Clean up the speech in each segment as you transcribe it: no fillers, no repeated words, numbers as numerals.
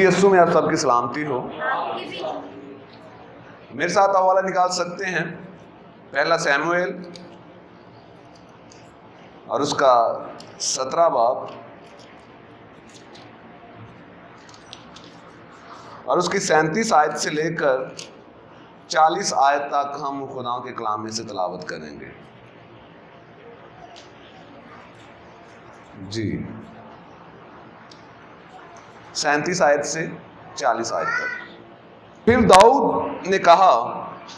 मसीह यीशु में आप सबकी सलामती हो। मेरे साथ हवाला निकाल सकते हैं पहला सैमुएल और उसका 17 बाब और उसकी 37 आयत से लेकर 40 आयत तक हम खुदा के कलाम में से तिलावत करेंगे। जी, 37 आयत से 40 आयत तक। फिर दाऊद ने कहा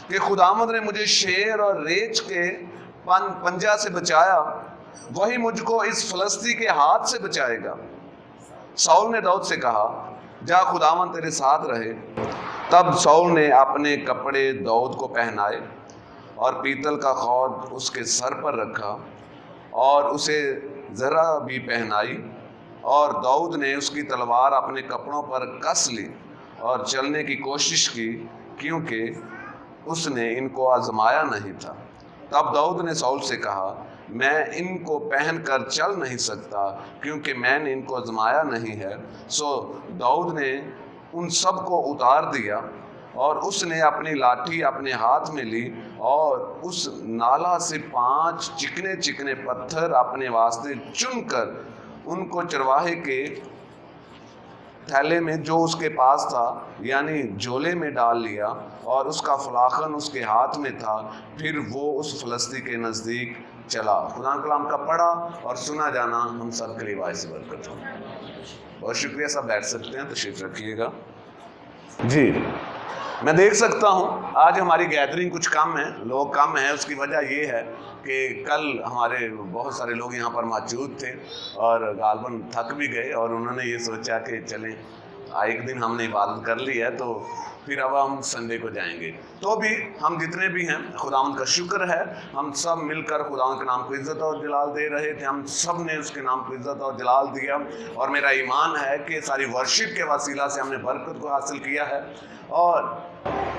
कि खुदावंद ने मुझे शेर और रेछ के पंजा से बचाया, वही मुझको इस फलस्ती के हाथ से बचाएगा। शाऊल ने दाऊद से कहा, जा खुदावंद तेरे साथ रहे। तब शाऊल ने अपने कपड़े दाऊद को पहनाए और पीतल का खौद उसके सर पर रखा और उसे जरा भी पहनाई, और दाऊद ने उसकी तलवार अपने कपड़ों पर कस ली और चलने की कोशिश की, क्योंकि उसने इनको आजमाया नहीं था। तब दाऊद ने शाऊल से कहा, मैं इनको पहन कर चल नहीं सकता, क्योंकि मैंने इनको आजमाया नहीं है। सो दाऊद ने उन सब को उतार दिया और उसने अपनी लाठी अपने हाथ में ली और उस नाला से 5 चिकने चिकने पत्थर अपने वास्ते चुनकर उनको चरवाहे के थैले में जो उसके पास था यानी झोले में डाल लिया, और उसका फलाखन उसके हाथ में था। फिर वो उस फलस्ती के नज़दीक चला। खुदा कलाम का पढ़ा और सुना जाना हम सब के लिए बाइस बरकत हो। बहुत शुक्रिया। सब बैठ सकते हैं, तशरीफ रखिएगा। जी, मैं देख सकता हूँ आज हमारी गैदरिंग कुछ कम है, लोग कम हैं। उसकी वजह ये है कि कल हमारे बहुत सारे लोग यहाँ पर मौजूद थे और गालबन थक भी गए, और उन्होंने ये सोचा कि चलें एक दिन हमने इबादत कर ली है तो फिर अब हम संडे को जाएंगे। तो भी हम जितने भी हैं, खुदावंद का शुक्र है, हम सब मिलकर खुदावंद के नाम को इज़्ज़त और जलाल दे रहे थे। हम सब ने उसके नाम को इज़्ज़त और जलाल दिया, और मेरा ईमान है कि सारी वर्शिप के वसीला से हमने बरकत को हासिल किया है। और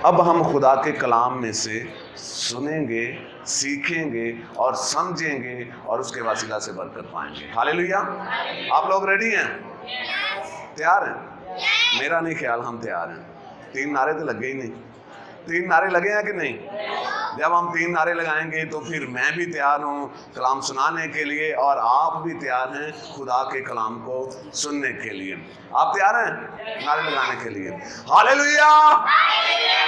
अब हम खुदा के कलाम में से सुनेंगे, सीखेंगे और समझेंगे, और उसके वसीला से बरकत पाएंगे। हालेलुया। आप लोग रेडी हैं? तैयार हैं? मेरा नहीं ख्याल हम तैयार हैं। 3 नारे तो लगे ही नहीं। 3 नारे लगे हैं कि नहीं? जब हम 3 नारे लगाएंगे तो फिर मैं भी तैयार हूँ कलाम सुनाने के लिए, और आप भी तैयार हैं खुदा के कलाम को सुनने के लिए। आप तैयार हैं नारे लगाने के लिए? Hallelujah,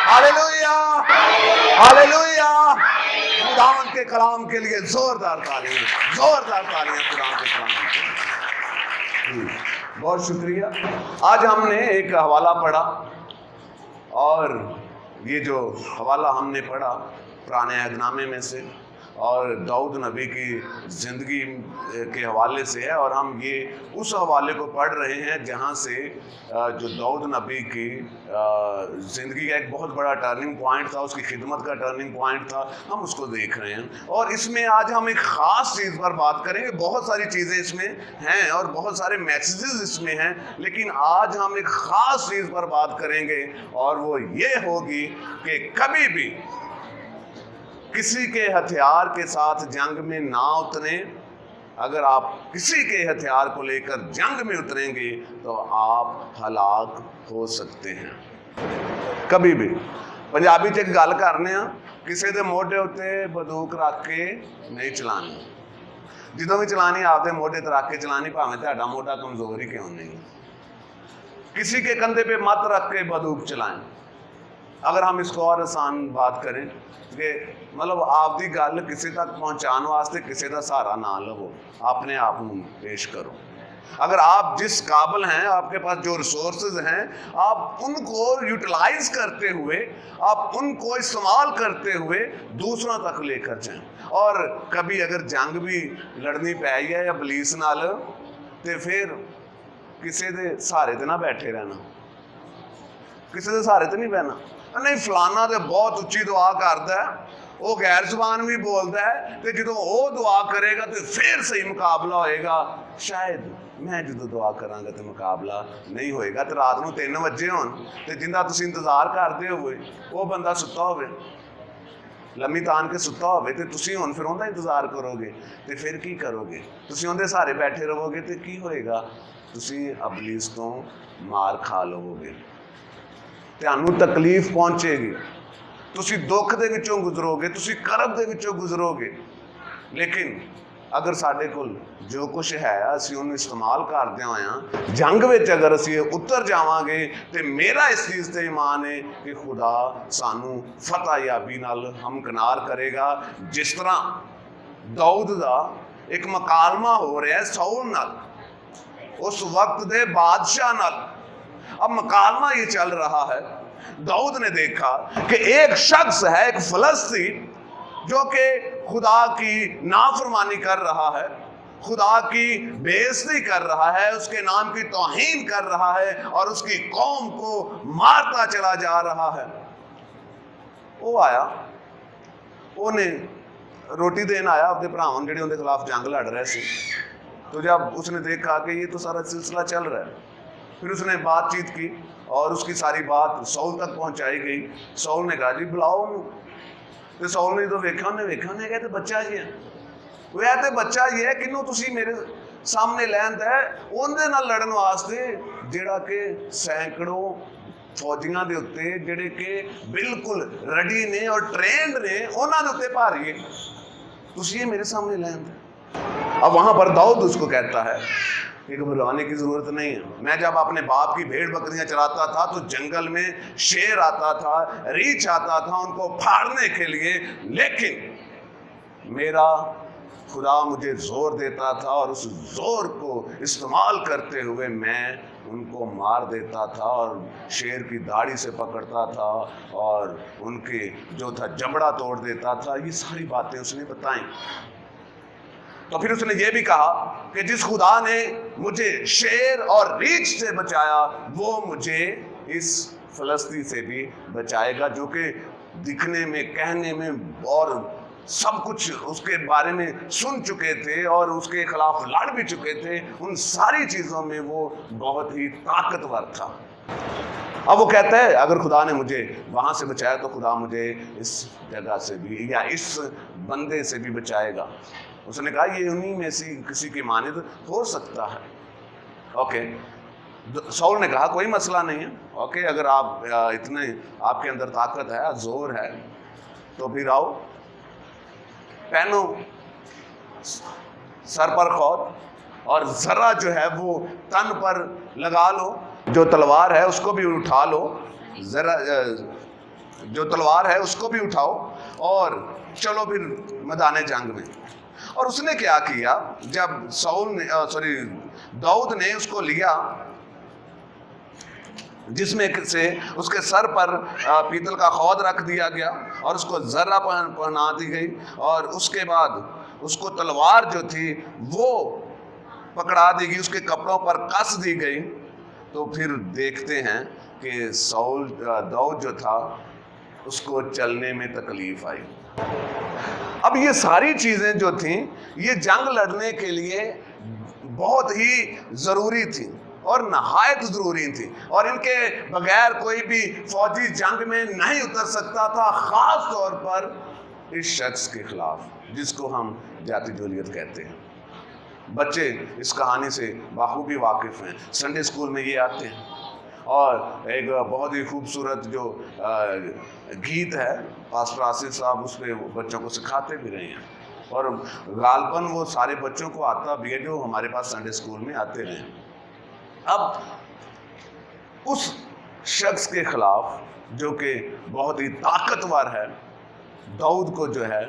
hallelujah, hallelujah. खुदावंद के कलाम के लिए जोरदार तालियां, जोरदार तालियां खुदा के कलाम के लिए। बहुत शुक्रिया। आज हमने एक हवाला पढ़ा, और ये जो हवाला हमने पढ़ा पुराने अहदनामे में से और दाऊद नबी की ज़िंदगी के हवाले से है, और हम ये उस हवाले को पढ़ रहे हैं जहाँ से जो दाऊद नबी की ज़िंदगी का एक बहुत बड़ा टर्निंग पॉइंट था, उसकी खिदमत का टर्निंग पॉइंट था, हम उसको देख रहे हैं। और इसमें आज हम एक ख़ास चीज़ पर बात करेंगे। बहुत सारी चीज़ें इसमें हैं और बहुत सारे मैसेजेस इसमें हैं, लेकिन आज हम एक ख़ास चीज़ पर बात करेंगे, और वो ये होगी कि कभी भी किसी के हथियार के साथ जंग में ना उतरे। अगर आप किसी के हथियार को लेकर जंग में उतरेंगे तो आप हलाक हो सकते हैं। कभी भी पंजाबी च गल करने किसी के मोढे उत्ते बंदूक रख के नहीं चलानी। ਜਦੋਂ भी चलानी आपके मोढे ते रख के चलानी, भावें तुहाडा मोढा कमजोर ही क्यों नहीं। किसी के कंधे पे मत रख के बंदूक चलाएं। अगर हम इसको और आसान बात करें कि मतलब आपकी गल किसी तक पहुँचाने वास्ते किसी का सहारा ना लवो, अपने आप को पेश करो। अगर आप जिस काबिल हैं, आपके पास जो रिसोर्सेज हैं, आप उनको यूटिलाइज करते हुए, आप उनको इस्तेमाल करते हुए दूसरों तक लेकर जाएं। और कभी अगर जंग भी लड़नी पै है या पुलिस नाल, तो फिर किसी के सहारे ते ना बैठे रहना, किसी के सहारे ते नहीं बहना। नहीं फलाना तो बहुत उच्ची दुआ करता है, वो गैर जुबान भी बोलता है, तो जो वो दुआ करेगा तो फिर सही मुकाबला होएगा। शायद मैं जो दुआ करांगा तो मुकाबला नहीं होएगा। तो रात को 3 बजे होन तो जिंदा तुसीं इंतजार करते होवे वो बंदा सुता होवे, लम्मी तान के सुता होवे, तो तुसीं हुण फिर उहदा इंतजार करोगे, तो फिर की करोगे? तुसीं उहदे सहारे बैठे रहोगे तो की होएगा? ਤੁਸੀਂ ਇਬਲੀਸ ਤੋਂ ਮਾਰ ਖਾ ਲਵੋਗੇ, ਤੁਹਾਨੂੰ ਤਕਲੀਫ ਪਹੁੰਚੇਗੀ, ਤੁਸੀਂ ਦੁੱਖ ਦੇ ਵਿੱਚੋਂ ਗੁਜ਼ਰੋਗੇ, ਤੁਸੀਂ ਕਰਬ ਦੇ ਵਿੱਚੋਂ ਗੁਜ਼ਰੋਗੇ। ਲੇਕਿਨ ਅਗਰ ਸਾਡੇ ਕੋਲ ਜੋ ਕੁਝ ਹੈ ਅਸੀਂ ਉਹਨੂੰ ਇਸਤੇਮਾਲ ਕਰਦੇ ਹੋਇਆ ਜੰਗ ਵਿੱਚ ਅਗਰ ਅਸੀਂ ਉਤਰ ਜਾਵਾਂਗੇ ਤੇ ਮੇਰਾ ਇਸ ਚੀਜ਼ ਤੇ ਈਮਾਨ ਹੈ ਕਿ ਖੁਦਾ ਸਾਨੂੰ ਫਤਹ ਯਾਬੀ ਨਾਲ ਹਮਕਨਾਰ ਕਰੇਗਾ। ਜਿਸ ਤਰ੍ਹਾਂ ਦਾਊਦ ਦਾ ਇੱਕ ਮੁਕਾਲਮਾ ਹੋ ਰਿਹਾ ਸਾਊਲ ਨਾਲ, उस वक्त दे बादशाह नाल। अब मुकालमा ये चल रहा है, दाऊद ने देखा कि एक शख्स है, एक फलस्तीन जो कि खुदा की नाफरमानी कर रहा है, खुदा की बेइज्जती कर रहा है, उसके नाम की तौहीन कर रहा है और उसकी कौम को मारता चला जा रहा है। वो आया, उन्हें रोटी देन आया अपने भरावां जिहड़े उनके खिलाफ जंग लड़ रहे थे। तो जब उसने देखा कि ये तो सारा सिलसिला चल रहा है, फिर उसने बातचीत की और उसकी सारी बात साउल तक पहुंचाई गई। साउल ने कहा जी बुलाओ उन्हें। तो साउल ने तो वेखा, उन्हें कहते तो बच्चा ही है, वो है तो बच्चा ही है, किनू तुसी मेरे सामने लैंदा है उनदे नाल लड़न वास्ते जिहड़ा कि सैकड़ों फौजियां दे उत्ते जिहड़े कि बिल्कुल रेडी ने और ट्रेंड ने उन्हां दे उत्ते भारी है, तुसी ये मेरे सामने लैंदा। अब वहां पर दाऊद उसको कहता है कि घबराने की जरूरत नहीं है, मैं जब अपने बाप की भेड़ बकरियां चराता था तो जंगल में शेर आता था, रीछ आता था उनको फाड़ने के लिए, लेकिन मेरा खुदा मुझे जोर देता था और उस जोर को इस्तेमाल करते हुए मैं उनको मार देता था और शेर की दाढ़ी से पकड़ता था और उनके जो था जबड़ा तोड़ देता था। ये सारी बातें उसने बताई। तो फिर उसने ये भी कहा कि जिस खुदा ने मुझे शेर और रीछ से बचाया वो मुझे इस फलस्ती से भी बचाएगा, जो कि दिखने में, कहने में और सब कुछ उसके बारे में सुन चुके थे और उसके खिलाफ लड़ भी चुके थे, उन सारी चीज़ों में वो बहुत ही ताकतवर था। अब वो कहता है अगर खुदा ने मुझे वहाँ से बचाया तो खुदा मुझे इस जगह से भी या इस बंदे से भी बचाएगा। उसने कहा ये उन्हीं में से किसी की मानिद हो सकता है। ओके, साउल ने कहा कोई मसला नहीं है, ओके, अगर आप इतने आपके अंदर ताकत है, जोर है, तो फिर आओ, पहनो सर पर खौद और जरा जो है वो तन पर लगा लो, जो तलवार है उसको भी उठा लो, जरा जो तलवार है उसको भी उठाओ और चलो फिर मैदान जंग में। और उसने क्या किया, जब दाऊद ने उसको लिया जिसमें से उसके सर पर पीतल का खौद रख दिया गया और उसको जर्रा पहना दी गई और उसके बाद उसको तलवार जो थी वो पकड़ा दी गई, उसके कपड़ों पर कस दी गई। तो फिर देखते हैं कि दाऊद जो था उसको चलने में तकलीफ आई। अब ये सारी चीजें जो थी ये जंग लड़ने के लिए बहुत ही जरूरी थी और नहायत जरूरी थी और इनके बगैर कोई भी फौजी जंग में नहीं उतर सकता था, खास तौर पर इस शख्स के खिलाफ जिसको हम जाति जोलियत कहते हैं। बच्चे इस कहानी से बाखूबी वाकिफ हैं, संडे स्कूल में ये आते हैं और एक बहुत ही खूबसूरत जो गीत है पास्टर आसिफ साहब उस पर बच्चों को सिखाते भी रहे हैं और गालबन वो सारे बच्चों को आता भी है जो हमारे पास संडे स्कूल में आते रहे। अब उस शख्स के खिलाफ जो कि बहुत ही ताकतवर है, दाऊद को जो है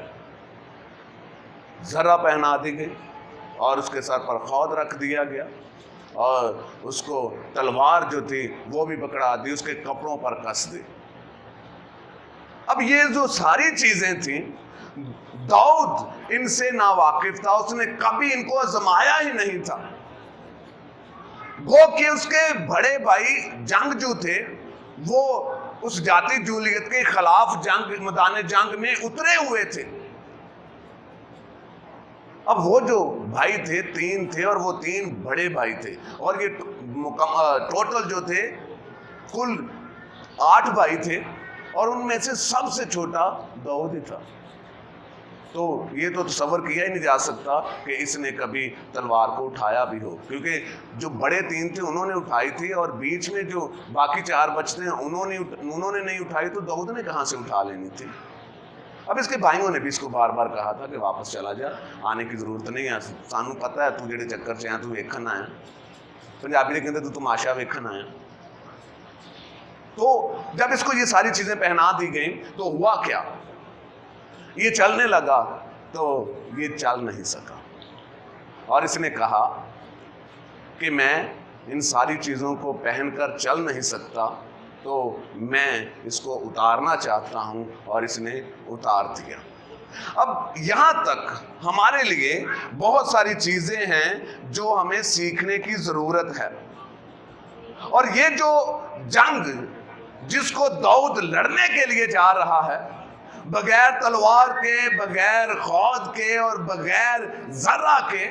जरा पहना दी गई और उसके सर पर खौद रख दिया गया और उसको तलवार जो थी वो भी पकड़ा दी, उसके कपड़ों पर कस दी। अब ये जो सारी चीजें थी दाऊद इनसे नावाकिफ था, उसने कभी इनको आजमाया ही नहीं था। वो कि उसके बड़े भाई जंगजू थे, वो उस जाति जूलियत के खिलाफ मैदान जंग में उतरे हुए थे। अब वो जो भाई थे 3 थे और वो 3 बड़े भाई थे और ये टोटल जो थे कुल 8 भाई थे और उनमें से सबसे छोटा दाऊद ही था। تو یہ تو تصور کیا ہی نہیں جا سکتا کہ اس نے کبھی تلوار کو اٹھایا بھی ہو، کیونکہ جو بڑے 3 تھے انہوں نے اٹھائی تھی، اور بیچ میں جو باقی 4 بچتے ہیں انہوں نے نہیں اٹھائی، تو داؤد نے کہاں سے اٹھا لینی تھی؟ اب اس کے بھائیوں نے بھی اس کو بار بار کہا تھا کہ واپس چلا جا، آنے کی ضرورت نہیں ہے، سانوں پتہ ہے تو جڑے چکر سے تو ویکھن آیا، پنجابی نے کہتے تو تماشا ویکھن آیا۔ تو جب اس کو یہ ساری چیزیں پہنا دی گئیں تو ہوا کیا؟ یہ چلنے لگا تو یہ چل نہیں سکا، اور اس نے کہا کہ میں ان ساری چیزوں کو پہن کر چل نہیں سکتا، تو میں اس کو اتارنا چاہتا ہوں، اور اس نے اتار دیا۔ اب یہاں تک ہمارے لیے بہت ساری چیزیں ہیں جو ہمیں سیکھنے کی ضرورت ہے، اور یہ جو جنگ جس کو داؤد لڑنے کے لیے جا رہا ہے، بغیر تلوار کے، بغیر خود کے اور بغیر ذرہ کے،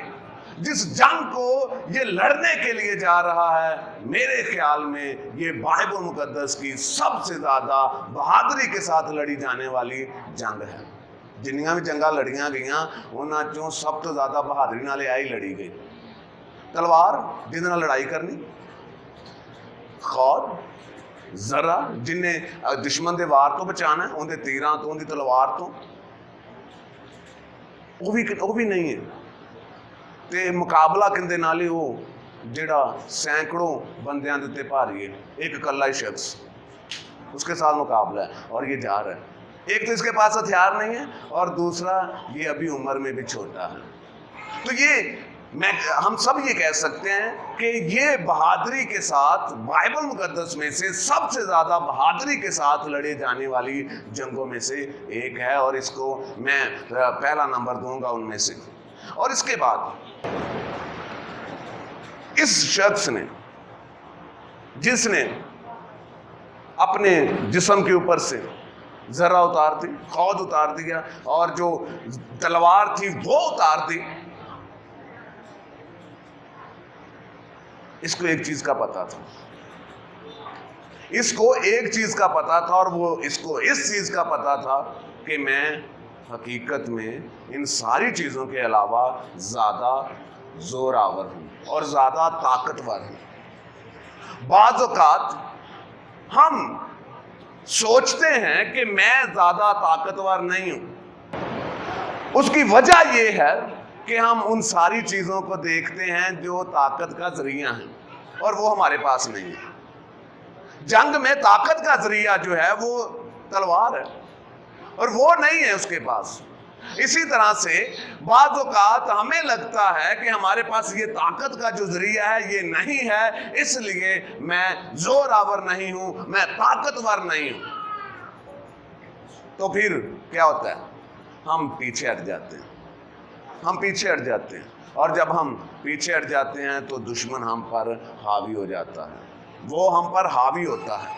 جس جنگ کو یہ لڑنے کے لیے جا رہا ہے، میرے خیال میں یہ بائبل مقدس کی سب سے زیادہ بہادری کے ساتھ لڑی جانے والی جنگ ہے۔ جنیاں بھی جنگاں لڑیاں گئیاں انہاں چوں سب تو زیادہ بہادری نال آئی لڑی گئی۔ تلوار جن نال لڑائی کرنی، خود ذرا جن نے دشمن دے وار تو بچانا ہے، اندے تیراں تو، اندی تلوار تو، وہ بھی نہیں ہے۔ تے مقابلہ کندے نالے وہ جڑا سینکڑوں بندیاں دے تے بھاری ہے، ایک کلا ہی شخص، اس کے ساتھ مقابلہ ہے، اور یہ جا رہا ہے۔ ایک تو اس کے پاس ہتھیار نہیں ہے، اور دوسرا یہ ابھی عمر میں بھی چھوٹا ہے۔ تو یہ ہم سب یہ کہہ سکتے ہیں کہ یہ بہادری کے ساتھ بائبل مقدس میں سے سب سے زیادہ بہادری کے ساتھ لڑے جانے والی جنگوں میں سے ایک ہے، اور اس کو میں پہلا نمبر دوں گا ان میں سے۔ اور اس کے بعد اس شخص نے، جس نے اپنے جسم کے اوپر سے ذرہ اتار دی، خود اتار دیا، اور جو تلوار تھی وہ اتار دی، اس کو ایک چیز کا پتا تھا، اس کو ایک چیز کا پتا تھا، اور وہ اس کو اس چیز کا پتا تھا کہ میں حقیقت میں ان ساری چیزوں کے علاوہ زیادہ زور آور ہوں اور زیادہ طاقتور ہوں۔ بعض اوقات ہم سوچتے ہیں کہ میں زیادہ طاقتور نہیں ہوں، اس کی وجہ یہ ہے کہ ہم ان ساری چیزوں کو دیکھتے ہیں جو طاقت کا ذریعہ ہیں، اور وہ ہمارے پاس نہیں ہے۔ جنگ میں طاقت کا ذریعہ جو ہے وہ تلوار ہے، اور وہ نہیں ہے اس کے پاس۔ اسی طرح سے بعض اوقات ہمیں لگتا ہے کہ ہمارے پاس یہ طاقت کا جو ذریعہ ہے یہ نہیں ہے، اس لیے میں زور آور نہیں ہوں، میں طاقتور نہیں ہوں۔ تو پھر کیا ہوتا ہے؟ ہم پیچھے ہٹ جاتے ہیں، ہم پیچھے ہٹ جاتے ہیں، اور جب ہم پیچھے ہٹ جاتے ہیں تو دشمن ہم پر حاوی ہو جاتا ہے، وہ ہم پر حاوی ہوتا ہے،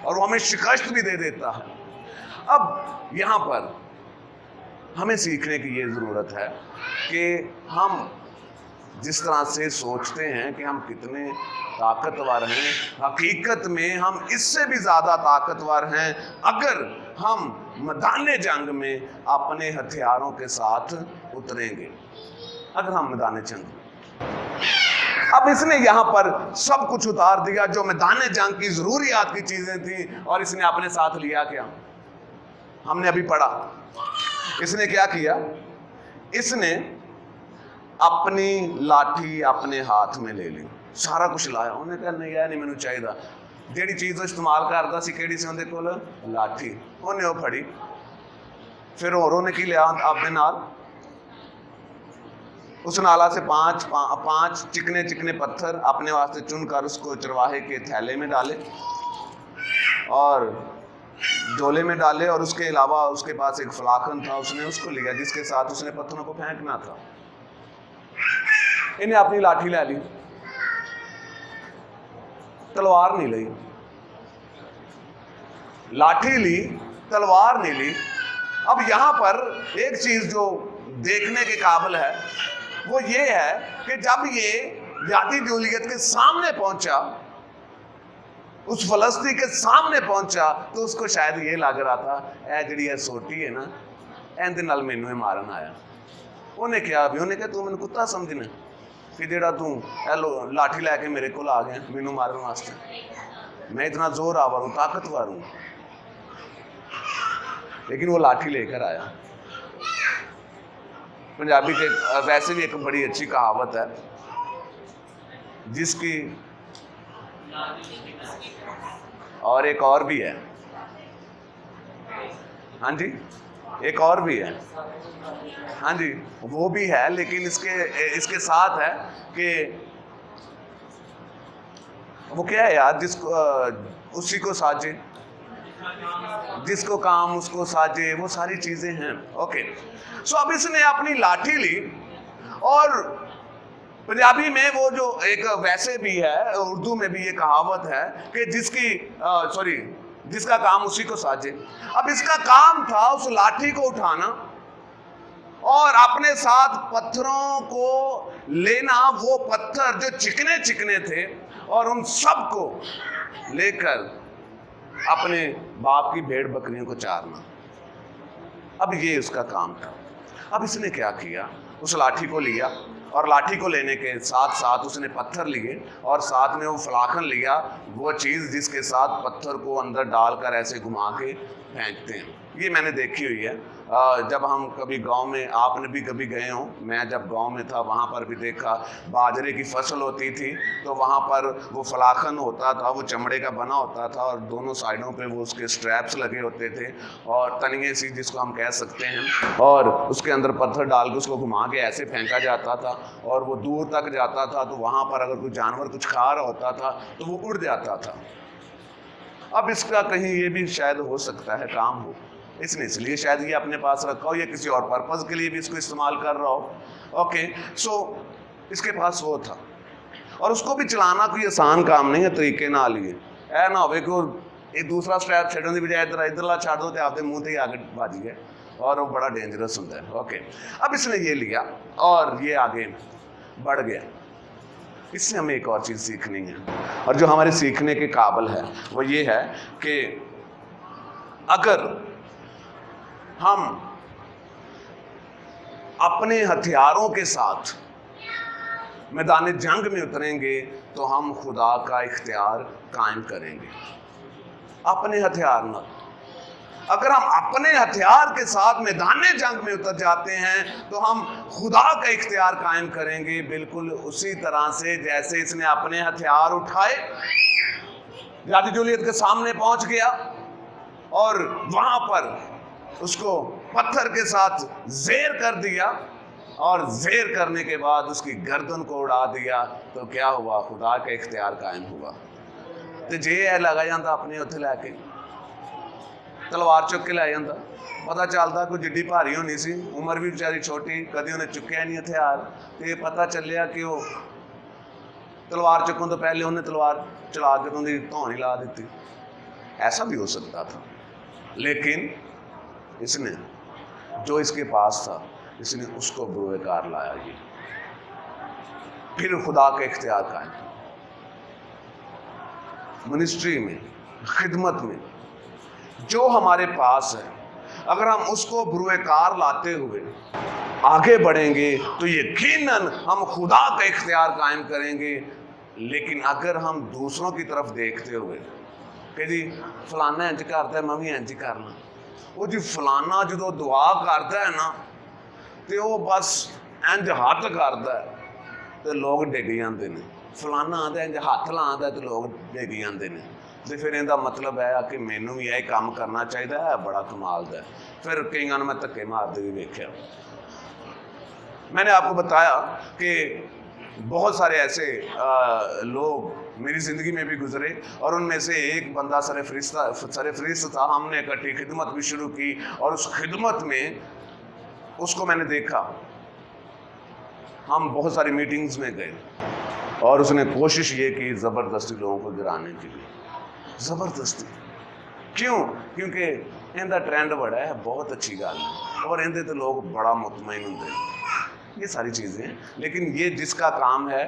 اور وہ ہمیں شکست بھی دے دیتا ہے۔ اب یہاں پر ہمیں سیکھنے کی یہ ضرورت ہے کہ ہم جس طرح سے سوچتے ہیں کہ ہم کتنے طاقتور ہیں، حقیقت میں ہم اس سے بھی زیادہ طاقتور ہیں اگر ہم میدان جنگ میں اپنے ہتھیاروں کے ساتھ اتریں گے، اگر ہم میدان جنگ۔ اب اس نے یہاں پر سب کچھ اتار دیا جو میدان جنگ کی ضروریات کی چیزیں تھیں، اور اس نے اپنے ساتھ لیا کیا؟ ہم نے ابھی پڑھا، اس نے کیا کیا؟ اس نے اپنی لاٹھی اپنے ہاتھ میں لے لی، سارا کچھ لایا۔ انہوں نے کہا نہیں ہے، نہیں مینوں چاہیے، جیڑی چیز استعمال کرتا سی کیڑی سی اندے کول؟ لاٹھی۔ انہیں وہ پھڑی، پھر ہوروں نے کی لیا اپنے نال، اس نالا سے پانچ چکنے چکنے پتھر اپنے واسطے چن کر اس کو چرواہے کے تھیلے میں ڈالے اور جولے میں ڈالے، اور اس کے علاوہ اس کے پاس ایک فلاخن تھا، اس نے اس کو لیا جس کے ساتھ اس نے پتھروں کو پھینکنا تھا۔ انہیں اپنی لاٹھی لے لی، تلوار نہیں لی، لاٹھی لی، تلوار نہیں لی۔ اب یہاں پر ایک چیز جو دیکھنے کے قابل ہے وہ یہ ہے کہ جب یہ یادی جولیت کے سامنے پہنچا، اس فلسطی کے سامنے پہنچا، تو اس کو شاید یہ لگ رہا تھا اے جڑی ہے سوٹی ہے نا، ਇਹਦੇ ਨਾਲ ਮੈਨੂੰ ਇਹ ਮਾਰਨ ਆਇਆ। ਉਹਨੇ ਕਿਹਾ ਵੀ, ਉਹਨੇ ਕਿਹਾ ਤੂੰ ਮੈਨੂੰ ਕੁੱਤਾ ਸਮਝਣਾ ਕਿ ਜਿਹੜਾ ਤੂੰ ਇਹ ਲਾਠੀ ਲੈ ਕੇ ਮੇਰੇ ਕੋਲ ਆ ਗਿਆ ਮੈਨੂੰ ਮਾਰਨ ਵਾਸਤੇ? मैं इतना जोरावर हूँ, ताकतवर हूँ। लेकिन वो लाठी लेकर आया। पंजाबी के वैसे भी एक बड़ी अच्छी कहावत है जिसकी और एक और भी है, हाँ जी, एक और भी है, हाँ जी, वो भी है, लेकिन इसके साथ है कि वो क्या है यार, जिसको उसी को साजे, जिसको काम उसको साजे, वो सारी चीजें हैं। ओके, सो अब इसने अपनी लाठी ली और पंजाबी में वो जो एक वैसे भी है, उर्दू में भी ये कहावत है कि जिसका काम उसी को साजे। अब इसका काम था उस लाठी को उठाना और अपने साथ पत्थरों को लेना, वो पत्थर जो चिकने चिकने थे, और उन सब को लेकर अपने बाप की भेड़ बकरियों को चारना। अब ये उसका काम था। अब इसने क्या किया, उस लाठी को लिया और लाठी को लेने के साथ साथ उसने पत्थर लिए और साथ में वो फलाखन लिया, वो चीज़ जिसके साथ पत्थर को अंदर डालकर ऐसे घुमा के फेंकते हैं। ये मैंने देखी हुई है जब हम कभी गांव में, आपने भी कभी गए हो, मैं जब गांव में था वहाँ पर भी देखा, बाजरे की फसल होती थी तो वहाँ पर वो फलाखन होता था, वो चमड़े का बना होता था और दोनों साइडों पे वो उसके स्ट्रैप्स लगे होते थे और तनिए सी जिसको हम कह सकते हैं, और उसके अंदर पत्थर डाल के उसको घुमा के ऐसे फेंका जाता था और वो दूर तक जाता था। तो वहाँ पर अगर कोई जानवर कुछ खा रहा होता था तो वो उड़ जाता था। अब इसका कहीं ये भी शायद हो सकता है काम हो, इसने इसलिए शायद ये अपने पास रखा हो या किसी और पर्पज़ के लिए भी इसको इस्तेमाल कर रहा हो। ओके, सो इसके पास वो था और उसको भी चलाना कोई आसान काम नहीं है तरीके ना लिए। ऐ ना हो को एक दूसरा स्ट्रैप छड़न की बजाय इधरला छड़ दो तो आपके मुंह से ही आगे बाजी है और वो बड़ा डेंजरस होता है। ओके, अब इसने ये लिया और ये आगे बढ़ गया। इससे हमें एक और चीज़ सीखनी है और जो हमारे सीखने के काबिल है वो ये है कि अगर हम अपने हथियारों के साथ मैदान जंग में उतरेंगे तो हम खुदा का इख्तियार कायम करेंगे। अपने हथियार न, अगर हम अपने हथियार के साथ मैदान जंग में उतर जाते हैं तो हम खुदा का इख्तियार कायम करेंगे, बिल्कुल उसी तरह से जैसे इसने अपने हथियार उठाए, जाति जूलियत के सामने पहुंच गया और वहां पर उसको पत्थर के साथ ज़ेर कर दिया और ज़ेर करने के बाद उसकी गर्दन को उड़ा दिया। तो क्या हुआ, खुदा का इख्तियार कायम हुआ। तो जे लगा जाता अपने उत्थे लैके तलवार चुक के लै जाता, पता चलता कोई जिड्डी भारी होनी सी, उम्र भी बेचारी छोटी, कभी उन्हें चुक्या नहीं हथियार, तो पता चलिया कि वो तलवार चुकन तो पहले उन्हें तलवार चला के उन्हें धौनी ला दी। ऐसा भी हो सकता था, लेकिन इसने जो इसके पास था इसने उसको बुरोकार लाया। ये फिर खुदा का इख्तियार कायम। मिनिस्ट्री में, खिदमत में जो हमारे पास है, अगर हम उसको बुरोकार लाते हुए आगे बढ़ेंगे तो यकीनन हम खुदा का इख्तियार कायम करेंगे। लेकिन अगर हम दूसरों की तरफ देखते हुए कि जी फलाना इंज करता है मैं भी इंज करना, वो जी फलाना जो दुआ करता है ना तो वो बस इंज हथ करता है तो लोग डिग जाते हैं, फलाना आता इंज हथ लाता तो लोग डिग जाते हैं। तो फिर इहदा मतलब है कि मैनू भी यह काम करना चाहिए है, बड़ा कमाल का। फिर कई मैं धक्के मारते भी वेख्या। मैंने आपको बताया कि बहुत सारे ऐसे लोग मेरी ज़िंदगी में भी गुजरे और उनमें से एक बंदा सरफरिस्त था। हमने इकट्ठी खिदमत भी शुरू की और उस खिदमत में उसको मैंने देखा। हम बहुत सारी मीटिंग्स में गए और उसने कोशिश ये की ज़बरदस्ती लोगों को गिराने के लिए। ज़बरदस्ती क्यों? क्योंकि इनका ट्रेंड बड़ा है, बहुत अच्छी गल है और इनके तो लोग बड़ा मुतमईन होंगे। ये सारी चीज़ें हैं, लेकिन ये जिसका काम है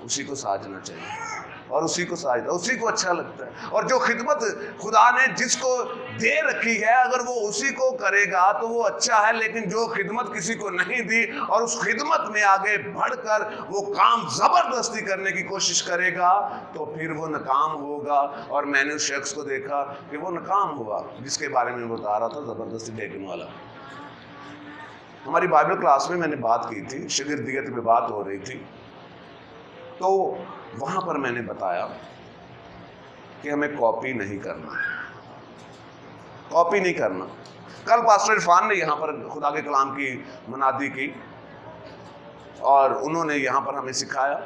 उसी को साजना चाहिए। اور اسی کو ساجتا، اسی کو اچھا لگتا ہے. اور جو خدمت خدا نے جس کو دے رکھی ہے اگر وہ اسی کو کرے گا تو وہ اچھا ہے، لیکن جو خدمت کسی کو نہیں دی اور اس خدمت میں آگے بڑھ کر وہ کام زبردستی کرنے کی کوشش کرے گا تو پھر وہ ناکام ہوگا. اور میں نے اس شخص کو دیکھا کہ وہ ناکام ہوا جس کے بارے میں بتا رہا تھا، زبردستی ڈیکن والا. ہماری بائبل کلاس میں نے بات کی تھی، شاگردیت پہ بات ہو رہی تھی، تو وہاں پر میں نے بتایا کہ ہمیں کاپی نہیں کرنا، کاپی نہیں کرنا. کل پاسٹر عرفان نے یہاں پر خدا کے کلام کی منادی کی اور انہوں نے یہاں پر ہمیں سکھایا،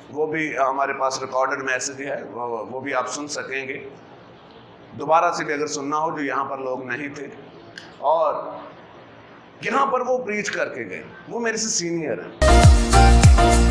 وہ بھی ہمارے پاس ریکارڈڈ میسج ہے، وہ بھی آپ سن سکیں گے دوبارہ سے بھی اگر سننا ہو جو یہاں پر لوگ نہیں تھے. اور یہاں پر وہ پریچ کر کے گئے، وہ میرے سے سینئر ہیں.